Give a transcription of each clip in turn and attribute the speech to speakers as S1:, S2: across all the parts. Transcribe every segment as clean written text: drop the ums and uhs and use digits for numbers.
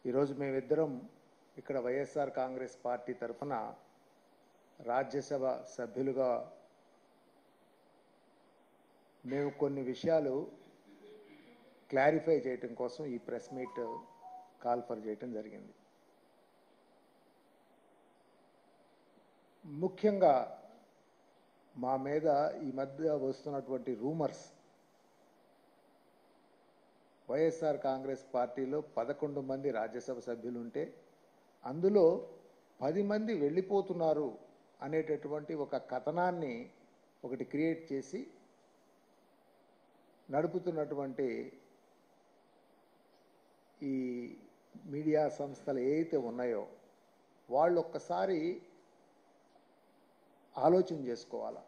S1: ఈరోజు మేమిద్దరం ఇక్కడ వైఎస్ఆర్ కాంగ్రెస్ పార్టీ తరఫున రాజ్యసభ సభ్యులుగా మేము కొన్ని విషయాలు క్లారిఫై చేయడం కోసం ఈ ప్రెస్ మీట్ కాల్ఫర్ చేయడం జరిగింది. ముఖ్యంగా మా మీద ఈ మధ్య వస్తున్నటువంటి రూమర్స్, వైఎస్ఆర్ కాంగ్రెస్ పార్టీలో 11 మంది రాజ్యసభ సభ్యులు ఉంటే అందులో 10 మంది వెళ్ళిపోతున్నారు అనేటటువంటి ఒక కథనాన్ని ఒకటి క్రియేట్ చేసి నడుపుతున్నటువంటి ఈ మీడియా సంస్థలు ఏవైతే ఉన్నాయో వాళ్ళు ఒక్కసారి ఆలోచన చేసుకోవాలా.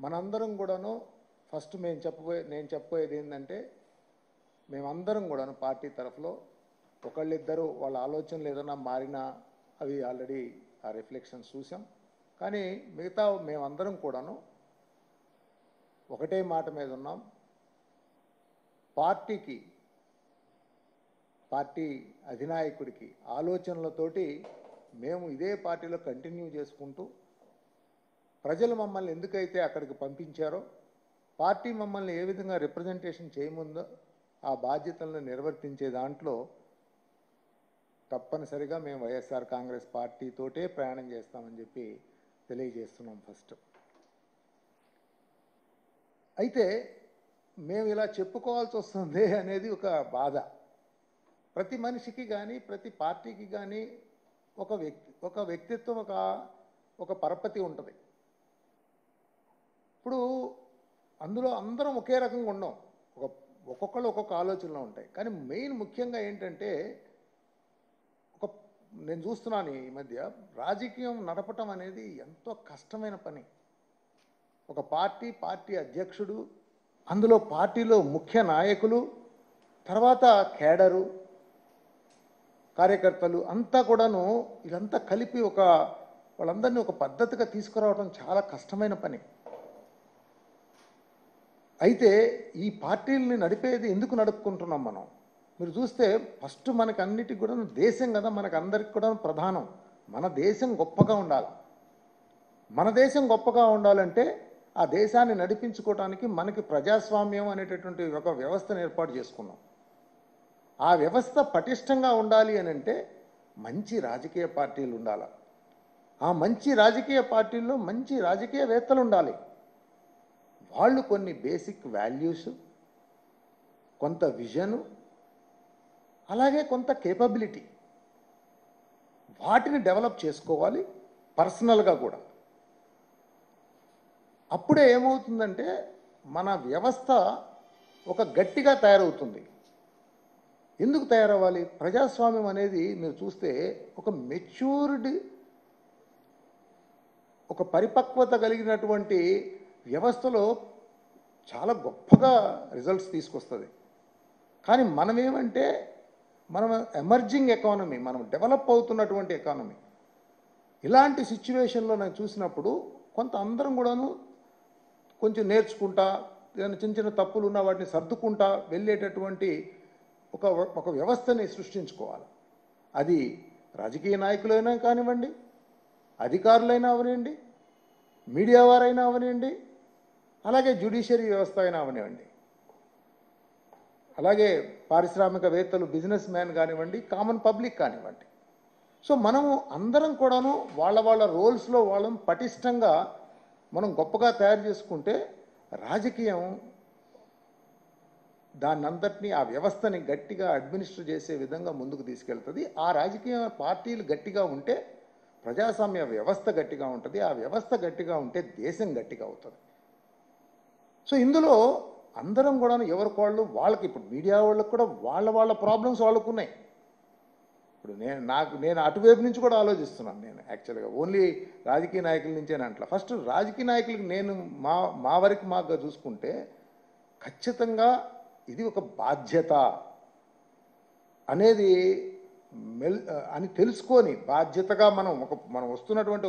S1: మనందరం కూడాను ఫస్ట్ నేను చెప్పబోయేది ఏంటంటే, మేమందరం కూడాను పార్టీ తరఫులో ఒకళ్ళిద్దరు వాళ్ళ ఆలోచనలు ఏదైనా మారినా అవి ఆల్రెడీ ఆ రిఫ్లెక్షన్స్ చూసాం. కానీ మిగతా మేమందరం కూడాను ఒకటే మాట మీద ఉన్నాం. పార్టీ అధినాయకుడికి ఆలోచనలతోటి మేము ఇదే పార్టీలో కంటిన్యూ చేసుకుంటూ, ప్రజలు మమ్మల్ని ఎందుకైతే అక్కడికి పంపించారో, పార్టీ మమ్మల్ని ఏ విధంగా రిప్రజెంటేషన్ చేయముందో ఆ బాధ్యతలను నిర్వర్తించే దాంట్లో తప్పనిసరిగా మేము వైఎస్ఆర్ కాంగ్రెస్ పార్టీతోటే ప్రయాణం చేస్తామని చెప్పి తెలియజేస్తున్నాం ఫస్ట్. అయితే మేము ఇలా చెప్పుకోవాల్సి వస్తుంది అనేది ఒక బాధ. ప్రతి మనిషికి కానీ ప్రతి పార్టీకి కానీ ఒక వ్యక్తిత్వం, ఒక పరపతి ఉంటుంది. ఇప్పుడు అందులో అందరం ఒకే రకంగా ఉండం, ఒక్కొక్కళ్ళు ఒక్కొక్క ఆలోచనలో ఉంటాయి. కానీ మెయిన్ ముఖ్యంగా ఏంటంటే, నేను చూస్తున్నాను ఈ మధ్య రాజకీయం నడపటం అనేది ఎంతో కష్టమైన పని. ఒక పార్టీ అధ్యక్షుడు, అందులో పార్టీలో ముఖ్య నాయకులు, తర్వాత కేడరు, కార్యకర్తలు అంతా కూడాను ఇదంతా కలిపి వాళ్ళందరినీ ఒక పద్ధతిగా తీసుకురావడం చాలా కష్టమైన పని. అయితే ఈ పార్టీలని నడిపేది ఎందుకు నడుపుకుంటున్నాం మనం? మీరు చూస్తే ఫస్ట్ మనకు అన్నిటికి కూడా దేశం కదా, మనకు అందరికి కూడా ప్రధానం. మన దేశం గొప్పగా ఉండాలి. మన దేశం గొప్పగా ఉండాలంటే ఆ దేశాన్ని నడిపించుకోవడానికి మనకి ప్రజాస్వామ్యం అనేటటువంటి ఒక వ్యవస్థను ఏర్పాటు చేసుకున్నాం. ఆ వ్యవస్థ పటిష్టంగా ఉండాలి అని అంటే మంచి రాజకీయ పార్టీలు ఉండాలి. ఆ మంచి రాజకీయ పార్టీల్లో మంచి రాజకీయవేత్తలు ఉండాలి. వాళ్ళు కొన్ని బేసిక్ వాల్యూస్, కొంత విజను, అలాగే కొంత కేపబిలిటీ, వాటిని డెవలప్ చేసుకోవాలి పర్సనల్గా కూడా. అప్పుడే ఏమవుతుందంటే మన వ్యవస్థ ఒక గట్టిగా తయారవుతుంది. ఎందుకు తయారవ్వాలి? ప్రజాస్వామ్యం అనేది మీరు చూస్తే ఒక మెచ్యూర్డ్, ఒక పరిపక్వత కలిగినటువంటి వ్యవస్థలో చాలా గొప్పగా రిజల్ట్స్ తీసుకొస్తుంది. కానీ మనమేమంటే మనం ఎమర్జింగ్ ఎకానమీ, మనం డెవలప్ అవుతున్నటువంటి ఎకానమీ. ఇలాంటి సిచ్యువేషన్లో నేను చూసినప్పుడు కొంత అందరం కూడాను కొంచెం నేర్చుకుంటా, ఏదైనా చిన్న చిన్న తప్పులు ఉన్న వాటిని సర్దుకుంటా వెళ్ళేటటువంటి ఒక వ్యవస్థని సృష్టించుకోవాలి. అది రాజకీయ నాయకులైనా కానివ్వండి, అధికారులైనా అవనివ్వండి, మీడియా వారైనా అవనివ్వండి, అలాగే జ్యుడిషియరీ వ్యవస్థ అయినా అవనివ్వండి, అలాగే పారిశ్రామికవేత్తలు, బిజినెస్ మ్యాన్ కానివ్వండి, కామన్ పబ్లిక్ కానివ్వండి. సో మనము అందరం కూడాను వాళ్ళ రోల్స్లో వాళ్ళని పటిష్టంగా మనం గొప్పగా తయారు చేసుకుంటే రాజకీయం దాన్నంతటినీ, ఆ వ్యవస్థని గట్టిగా అడ్మినిస్టర్ చేసే విధంగా ముందుకు తీసుకెళ్తుంది. ఆ రాజకీయ పార్టీలు గట్టిగా ఉంటే ప్రజాస్వామ్య వ్యవస్థ గట్టిగా ఉంటుంది. ఆ వ్యవస్థ గట్టిగా ఉంటే దేశం గట్టిగా అవుతుంది. సో ఇందులో అందరం కూడా వాళ్ళకి ఇప్పుడు మీడియా వాళ్ళకి కూడా వాళ్ళ ప్రాబ్లమ్స్ వాళ్ళకు ఉన్నాయి. ఇప్పుడు నేను అటువైపు నుంచి కూడా ఆలోచిస్తున్నాను. నేను యాక్చువల్గా ఓన్లీ రాజకీయ నాయకుల నుంచేనే అంటలా. ఫస్ట్ రాజకీయ నాయకులకి నేను మా వరకు మాకు చూసుకుంటే ఖచ్చితంగా ఇది ఒక బాధ్యత అనేది అని తెలుసుకొని బాధ్యతగా మనం వస్తున్నటువంటి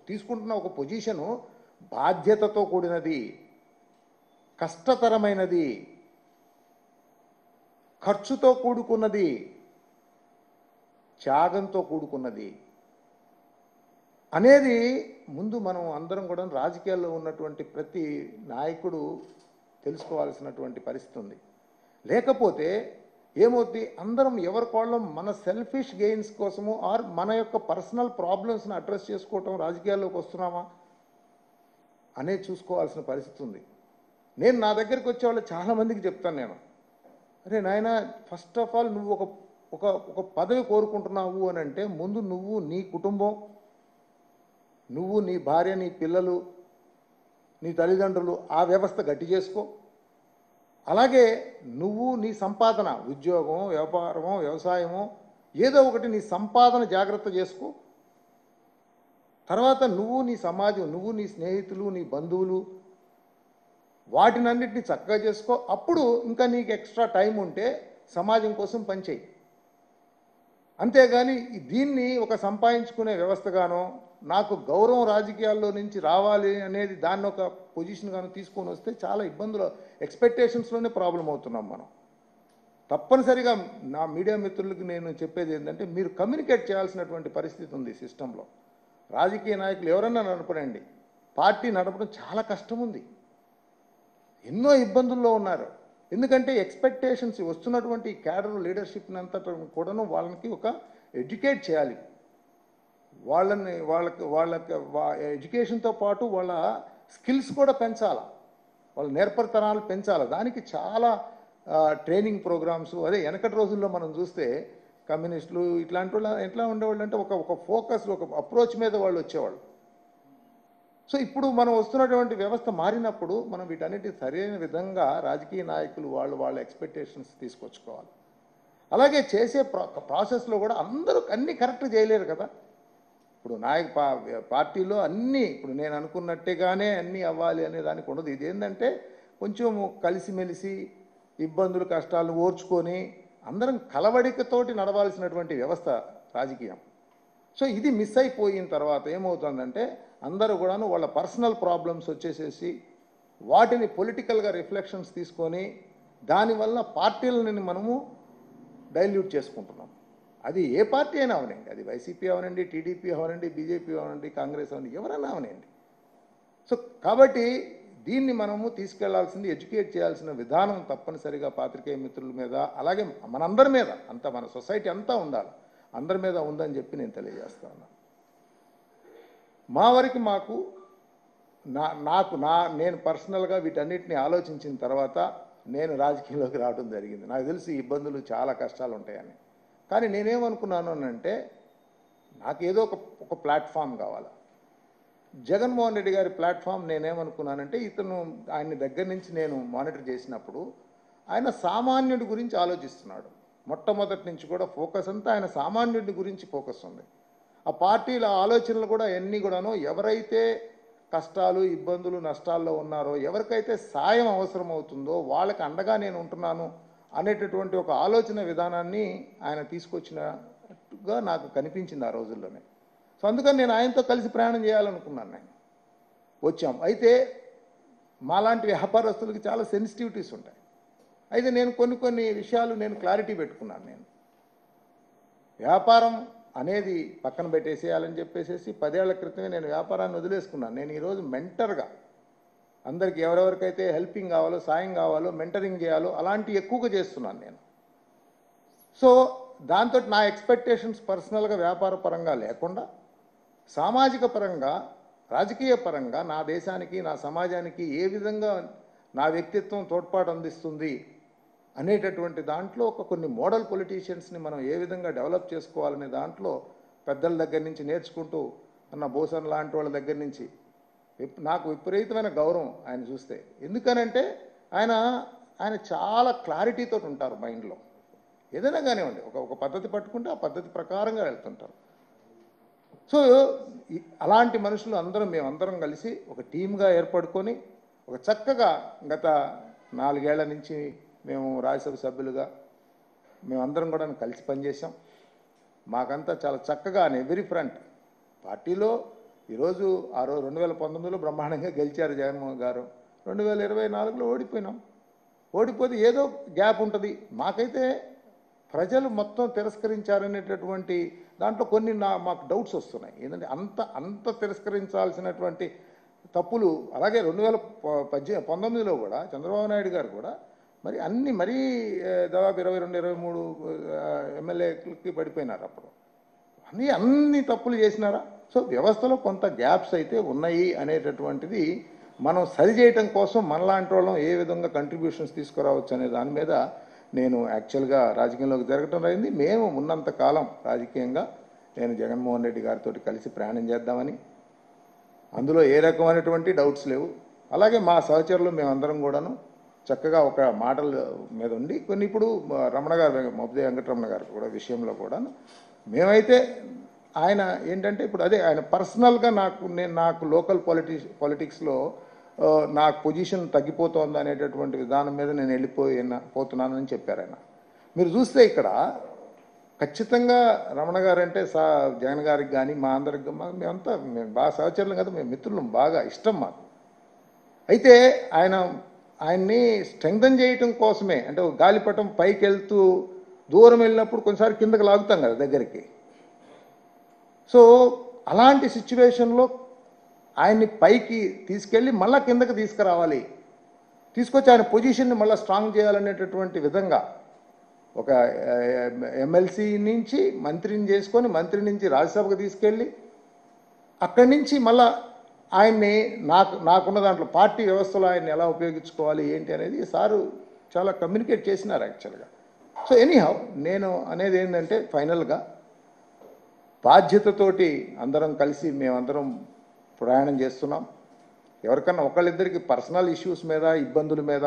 S1: తీసుకుంటున్న ఒక పొజిషను బాధ్యతతో కూడినది, కష్టతరమైనది, ఖర్చుతో కూడుకున్నది, త్యాగంతో కూడుకున్నది అనేది ముందు మనం అందరం కూడా రాజకీయాల్లో ఉన్నటువంటి ప్రతి నాయకుడు తెలుసుకోవాల్సినటువంటి పరిస్థితి ఉంది. లేకపోతే ఏమవుతుంది, అందరం ఎవరికోళ్ళం మన సెల్ఫిష్ గెయిన్స్ కోసము ఆర్ మన యొక్క పర్సనల్ ప్రాబ్లమ్స్ని అడ్రస్ చేసుకోవటం రాజకీయాల్లోకి వస్తున్నామా అనేది చూసుకోవాల్సిన పరిస్థితి ఉంది. నేను నా దగ్గరికి వచ్చే వాళ్ళు చాలామందికి చెప్తాను, నేను అరే నాయన, ఫస్ట్ ఆఫ్ ఆల్ నువ్వు ఒక ఒక ఒక పదవి కోరుకుంటున్నావు అని అంటే ముందు నువ్వు, నీ కుటుంబం, నువ్వు, నీ భార్య, నీ పిల్లలు, నీ తల్లిదండ్రులు, ఆ వ్యవస్థ గట్టి చేసుకో. అలాగే నువ్వు నీ సంపాదన, ఉద్యోగం, వ్యాపారమో, వ్యవసాయమో, ఏదో ఒకటి నీ సంపాదన జాగ్రత్త చేసుకో. తర్వాత నువ్వు, నీ సమాజం, నువ్వు, నీ స్నేహితులు, నీ బంధువులు, వాటినన్నిటిని చక్కగా చేసుకో. అప్పుడు ఇంకా నీకు ఎక్స్ట్రా టైం ఉంటే సమాజం కోసం పనిచేయి. అంతేగాని దీన్ని ఒక సంపాదించుకునే వ్యవస్థగానో, నాకు గౌరవం రాజకీయాల్లో నుంచి రావాలి అనేది దాన్ని ఒక పొజిషన్ గాను తీసుకొని వస్తే చాలా ఇబ్బందులు, ఎక్స్పెక్టేషన్స్లోనే ప్రాబ్లం అవుతున్నాం మనం. తప్పనిసరిగా నా మీడియా మిత్రులకు నేను చెప్పేది ఏంటంటే, మీరు కమ్యూనికేట్ చేయాల్సినటువంటి పరిస్థితి ఉంది సిస్టంలో. రాజకీయ నాయకులు ఎవరన్నా నడపడండి, పార్టీ నడపడం చాలా కష్టం ఉంది, ఎన్నో ఇబ్బందుల్లో ఉన్నారు. ఎందుకంటే ఎక్స్పెక్టేషన్స్ వస్తున్నటువంటి క్యాడర్ లీడర్షిప్ని అంతటా కూడాను వాళ్ళకి ఒక ఎడ్యుకేట్ చేయాలి. వాళ్ళకి ఎడ్యుకేషన్తో పాటు వాళ్ళ స్కిల్స్ కూడా పెంచాలి, వాళ్ళ నేర్పరితనాలు పెంచాలి. దానికి చాలా ట్రైనింగ్ ప్రోగ్రామ్స్, అదే వెనకటి రోజుల్లో మనం చూస్తే కమ్యూనిస్టులు ఇట్లాంటి వాళ్ళు ఎట్లా ఉండేవాళ్ళు అంటే ఒక ఫోకస్, ఒక అప్రోచ్ మీద వాళ్ళు వచ్చేవాళ్ళు. సో ఇప్పుడు మనం వస్తున్నటువంటి వ్యవస్థ మారినప్పుడు మనం వీటన్నిటి సరైన విధంగా రాజకీయ నాయకులు వాళ్ళ ఎక్స్పెక్టేషన్స్ తీసుకొచ్చుకోవాలి. అలాగే చేసే ప్రాసెస్లో కూడా అందరూ అన్నీ కరెక్ట్ చేయలేరు కదా. ఇప్పుడు పార్టీలో అన్నీ ఇప్పుడు నేను అనుకున్నట్టుగానే అన్నీ అవ్వాలి అనే దానికి ఉండదు. ఇది ఏంటంటే కొంచెం కలిసిమెలిసి ఇబ్బందులు కష్టాలను ఓర్చుకొని అందరం కలవడికతోటి నడవాల్సినటువంటి వ్యవస్థ రాజకీయం. సో ఇది మిస్ అయిపోయిన తర్వాత ఏమవుతుందంటే అందరూ కూడాను వాళ్ళ పర్సనల్ ప్రాబ్లమ్స్ వచ్చేసేసి వాటిని పొలిటికల్గా రిఫ్లెక్షన్స్ తీసుకొని దానివల్ల పార్టీలని మనము డైల్యూట్ చేసుకుంటున్నాం. అది ఏ పార్టీ అయినా అవనండి, అది వైసీపీ అవనండి, టీడీపీ అవనండి, బీజేపీ అవనండి, కాంగ్రెస్ అవనండి, ఎవరైనా అవనండి. సో కాబట్టి దీన్ని మనము తీసుకెళ్లాల్సింది, ఎడ్యుకేట్ చేయాల్సిన విధానం తప్పనిసరిగా పాత్రికేయ మిత్రుల మీద, అలాగే మనందరి మీద, అంతా మన సొసైటీ అంతా ఉండాలి, అందరి మీద ఉందని చెప్పి నేను తెలియజేస్తా ఉన్నాను. మా వరకు మాకు నేను పర్సనల్గా వీటన్నిటిని ఆలోచించిన తర్వాత నేను రాజకీయంలోకి రావడం జరిగింది. నాకు తెలిసి ఇబ్బందులు చాలా కష్టాలు ఉంటాయని. కానీ నేనేమనుకున్నాను అంటే నాకేదో ఒక ప్లాట్ఫామ్ కావాలి. జగన్మోహన్ రెడ్డి గారి ప్లాట్ఫామ్ నేనేమనుకున్నానంటే, ఇతను ఆయన దగ్గర నుంచి నేను మానిటర్ చేసినప్పుడు ఆయన సామాన్యుడి గురించి ఆలోచిస్తున్నాడు. మొట్టమొదటి నుంచి కూడా ఫోకస్ అంతా ఆయన సామాన్యుడి గురించి ఫోకస్ ఉంది. ఆ పార్టీల ఆలోచనలు కూడా అన్నీ కూడాను ఎవరైతే కష్టాలు, ఇబ్బందులు, నష్టాల్లో ఉన్నారో, ఎవరికైతే సాయం అవసరం అవుతుందో వాళ్ళకి అండగా నేను ఉంటున్నాను అనేటటువంటి ఒక ఆలోచన విధానాన్ని ఆయన తీసుకొచ్చినట్టుగా నాకు కనిపించింది ఆ రోజుల్లోనే. సో అందుకని నేను ఆయనతో కలిసి ప్రయాణం చేయాలనుకున్నాను. నేను వచ్చాం. అయితే మాలాంటి వ్యాపారస్తులకి చాలా సెన్సిటివిటీస్ ఉంటాయి. అయితే నేను కొన్ని విషయాలు నేను క్లారిటీ పెట్టుకున్నాను. నేను వ్యాపారం అనేది పక్కన పెట్టేసేయాలని చెప్పేసి 10 ఏళ్ల క్రితమే నేను వ్యాపారాన్ని వదిలేసుకున్నాను. నేను ఈరోజు మెంటర్గా అందరికి ఎవరెవరికైతే హెల్పింగ్ కావాలో, సాయం కావాలో, మెంటరింగ్ చేయాలో అలాంటివి ఎక్కువగా చేస్తున్నాను నేను. సో దాంతో నా ఎక్స్పెక్టేషన్స్ పర్సనల్గా వ్యాపార పరంగా లేకుండా సామాజిక పరంగా, రాజకీయ పరంగా నా దేశానికి, నా సమాజానికి ఏ విధంగా నా వ్యక్తిత్వం తోడ్పాటు అందిస్తుంది అనేటటువంటి దాంట్లో కొన్ని మోడల్ పొలిటీషియన్స్ని మనం ఏ విధంగా డెవలప్ చేసుకోవాలనే దాంట్లో పెద్దల దగ్గర నుంచి నేర్చుకుంటూ అన్న బోసన్ లాంటి వాళ్ళ దగ్గర నుంచి నాకు విపరీతమైన గౌరవం ఆయన చూస్తే. ఎందుకనంటే ఆయన చాలా క్లారిటీతో ఉంటారు మైండ్లో. ఏదైనా కానివ్వండి, ఒక పద్ధతి పట్టుకుంటే ఆ పద్ధతి ప్రకారంగా వెళ్తుంటారు. సో అలాంటి మనుషులు మేమందరం కలిసి ఒక టీమ్గా ఏర్పడుకొని ఒక చక్కగా గత 4 ఏళ్ల నుంచి మేము రాజ్యసభ సభ్యులుగా మేమందరం కూడా కలిసి పనిచేసాం. మాకంతా చాలా చక్కగా ఎవ్రీ ఫ్రంట్ పార్టీలో ఈరోజు 2019లో బ్రహ్మాండంగా గెలిచారు జగన్మోహన్ గారు. 2024లో ఓడిపోయినాం. ఓడిపోతే ఏదో గ్యాప్ ఉంటుంది. మాకైతే ప్రజలు మొత్తం తిరస్కరించారనేటటువంటి దాంట్లో కొన్ని మాకు డౌట్స్ వస్తున్నాయి. ఏంటంటే అంత తిరస్కరించాల్సినటువంటి తప్పులు అలాగే 2019లో కూడా చంద్రబాబు నాయుడు గారు కూడా మరి మరీ దాదాపు 22-23 ఎమ్మెల్యేలకి పడిపోయినారు. అప్పుడు అన్ని తప్పులు చేసినారా? సో వ్యవస్థలో కొంత గ్యాప్స్ అయితే ఉన్నాయి అనేటటువంటిది మనం సరిచేయటం కోసం మనలాంటి వాళ్ళం ఏ విధంగా కంట్రిబ్యూషన్స్ తీసుకురావచ్చు అనే దాని మీద నేను యాక్చువల్గా రాజకీయంలోకి జరగటం అయింది. మేము ఉన్నంత కాలం రాజకీయంగా నేను జగన్మోహన్ రెడ్డి గారితో కలిసి ప్రయాణం చేద్దామని, అందులో ఏ రకమైనటువంటి డౌట్స్ లేవు. అలాగే మా సహచరులు మేమందరం కూడాను చక్కగా ఒక మాటల మీద ఉండి కొన్ని ఇప్పుడు రమణ గారు మోపిదేవి వెంకటరమణ గారు కూడా విషయంలో కూడా మేమైతే ఆయన ఏంటంటే ఇప్పుడు అదే ఆయన పర్సనల్గా నాకు లోకల్ పాలిటిక్స్లో నాకు పొజిషన్ తగ్గిపోతుంది అనేటటువంటి విధానం మీద నేను పోతున్నానని చెప్పారు ఆయన. మీరు చూస్తే ఇక్కడ ఖచ్చితంగా రమణ గారు అంటే జగన్ గారికి కానీ మా అందరికి మేము బాగా సహచరులం కదా, మేము మిత్రులం, బాగా ఇష్టం మాకు. అయితే ఆయన్ని స్ట్రెంగ్థన్ చేయటం కోసమే అంటే గాలిపటం పైకి వెళ్తూ దూరం వెళ్ళినప్పుడు కొన్నిసార్లు కిందకి లాగుతాం కదా దగ్గరికి. సో అలాంటి సిచ్యువేషన్లో ఆయన్ని పైకి తీసుకెళ్ళి మళ్ళీ కిందకి తీసుకురావాలి, తీసుకొచ్చి ఆయన పొజిషన్ని మళ్ళీ స్ట్రాంగ్ చేయాలనేటటువంటి విధంగా ఒక ఎమ్మెల్సీ నుంచి మంత్రిని చేసుకొని మంత్రి నుంచి రాజ్యసభకు తీసుకెళ్ళి అక్కడి నుంచి మళ్ళా ఆయన్ని నాకున్న దాంట్లో పార్టీ వ్యవస్థలో ఆయన్ని ఎలా ఉపయోగించుకోవాలి ఏంటి అనేది సారు చాలా కమ్యూనికేట్ చేసినారు యాక్చువల్గా. సో ఎనీహౌ నేను అనేది ఏంటంటే ఫైనల్గా బాధ్యతతోటి అందరం కలిసి మేమందరం ప్రయాణం చేస్తున్నాం. ఎవరికన్నా ఒకళ్ళిద్దరికి పర్సనల్ ఇష్యూస్ మీద ఇబ్బందుల మీద,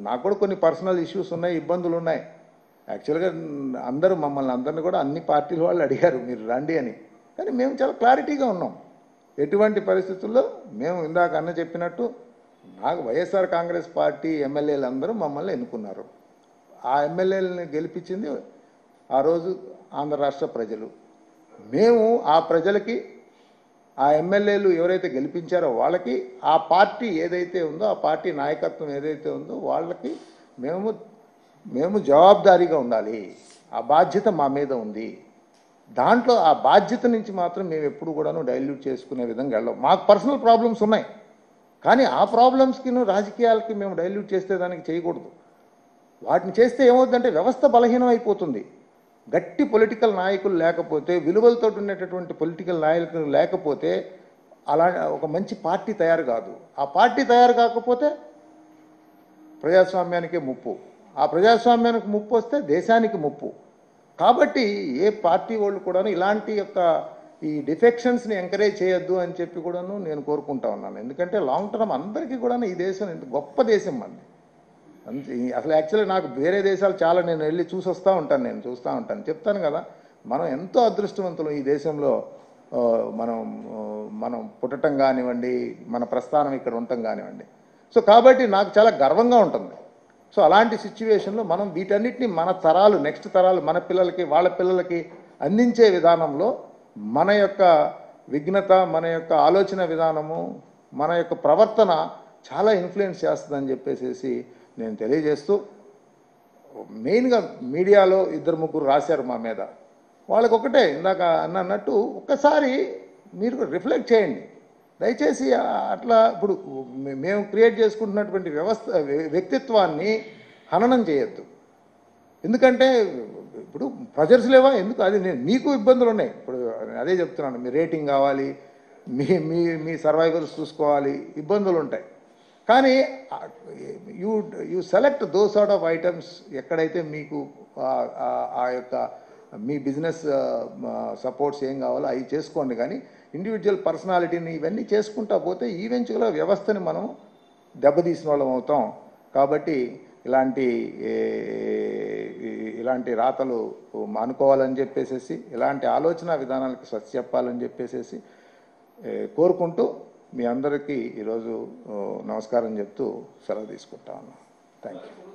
S1: నాకు కూడా కొన్ని పర్సనల్ ఇష్యూస్ ఉన్నాయి, ఇబ్బందులు ఉన్నాయి. యాక్చువల్గా మమ్మల్ని అందరినీ కూడా అన్ని పార్టీల వాళ్ళు అడిగారు మీరు రండి అని, కానీ మేము చాలా క్లారిటీగా ఉన్నాం. ఎటువంటి పరిస్థితుల్లో మేము ఇందాక చెప్పినట్టు నాకు వైఎస్ఆర్ కాంగ్రెస్ పార్టీ ఎమ్మెల్యేలు అందరూ మమ్మల్ని ఎన్నుకున్నారు. ఆ ఎమ్మెల్యేలని గెలిపించింది ఆ రోజు ఆంధ్ర రాష్ట్ర ప్రజలు. మేము ఆ ప్రజలకి ఆ ఎమ్మెల్యేలు ఎవరైతే గెలిపించారో వాళ్ళకి ఆ పార్టీ ఏదైతే ఉందో ఆ పార్టీ నాయకత్వం ఏదైతే ఉందో వాళ్ళకి మేము జవాబుదారీగా ఉండాలి. ఆ బాధ్యత మా మీద ఉంది. దాంట్లో ఆ బాధ్యత నుంచి మాత్రం మేము ఎప్పుడు కూడాను డైల్యూట్ చేసుకునే విధంగా వెళ్ళాం. మాకు పర్సనల్ ప్రాబ్లమ్స్ ఉన్నాయి, కానీ ఆ ప్రాబ్లమ్స్కి రాజకీయాలకి మేము డైల్యూట్ చేస్తే దానికి చేయకూడదు. వాటిని చేస్తే ఏమవుతుందంటే వ్యవస్థ బలహీనం అయిపోతుంది. గట్టి పొలిటికల్ నాయకులు లేకపోతే, విలువలతో ఉండేటటువంటి పొలిటికల్ నాయకులు లేకపోతే అలా ఒక మంచి పార్టీ తయారు కాదు. ఆ పార్టీ తయారు కాకపోతే ప్రజాస్వామ్యానికే ముప్పు. ఆ ప్రజాస్వామ్యానికి ముప్పు వస్తే దేశానికి ముప్పు. కాబట్టి ఏ పార్టీ వాళ్ళు కూడాను ఇలాంటి ఈ డిఫెక్షన్స్ని ఎంకరేజ్ చేయొద్దు అని చెప్పి కూడాను నేను కోరుకుంటా ఉన్నాను. ఎందుకంటే లాంగ్ టర్మ్ అందరికీ కూడా ఈ దేశం ఎంత గొప్ప దేశం మంది. అసలు యాక్చువల్లీ నాకు వేరే దేశాలు చాలా నేను వెళ్ళి చూసి వస్తూ ఉంటాను, నేను చూస్తూ ఉంటాను, చెప్తాను కదా. మనం ఎంతో అదృష్టవంతులు ఈ దేశంలో మనం పుట్టడం కానివ్వండి, మన ప్రస్థానం ఇక్కడ ఉండటం కానివ్వండి. సో కాబట్టి నాకు చాలా గర్వంగా ఉంటుంది. సో అలాంటి సిచ్యువేషన్లో మనం వీటన్నిటిని మన తరాలు, నెక్స్ట్ తరాలు, మన పిల్లలకి వాళ్ళ పిల్లలకి అందించే విధానంలో మన యొక్క విఘ్నత, మన యొక్క ఆలోచన విధానము, మన యొక్క ప్రవర్తన చాలా ఇన్ఫ్లుయెన్స్ చేస్తుందని చెప్పేసి నేను తెలియజేస్తూ, మెయిన్గా మీడియాలో 2-3 రాశారు మా మీద. వాళ్ళకి ఒకటే ఇందాక అన్నట్టు ఒక్కసారి మీరు రిఫ్లెక్ట్ చేయండి దయచేసి. అట్లా ఇప్పుడు మేము క్రియేట్ చేసుకుంటున్నటువంటి వ్యక్తిత్వాన్ని హననం చేయొద్దు. ఎందుకంటే ఇప్పుడు ప్రెజర్స్ లేవా ఎందుకు, అది మీకు ఇబ్బందులు ఉన్నాయి. ఇప్పుడు అదే చెప్తున్నాను, మీ రేటింగ్ కావాలి, మీ సర్వైవల్స్ చూసుకోవాలి, ఇబ్బందులు ఉంటాయి. కానీ you select though sort of items ఎక్కడైతే మీకు ఆ యొక్క మీ బిజినెస్ సపోర్ట్స్ ఏం కావాలో అవి చేసుకోండి. కానీ ఇండివిజువల్ పర్సనాలిటీని ఇవన్నీ చేసుకుంటా పోతే ఈవెంచువల్గా వ్యవస్థని మనం దెబ్బతీసిన వాళ్ళం అవుతాం. కాబట్టి ఇలాంటి రాతలు మానుకోవాలని చెప్పేసి, ఇలాంటి ఆలోచన విధానాలకు స్వచ్ఛ చెప్పాలని చెప్పేసి కోరుకుంటూ మీ అందరికీ ఈరోజు నమస్కారం చెప్తూ సెలవు తీసుకుంటా ఉన్నాను. Thank you.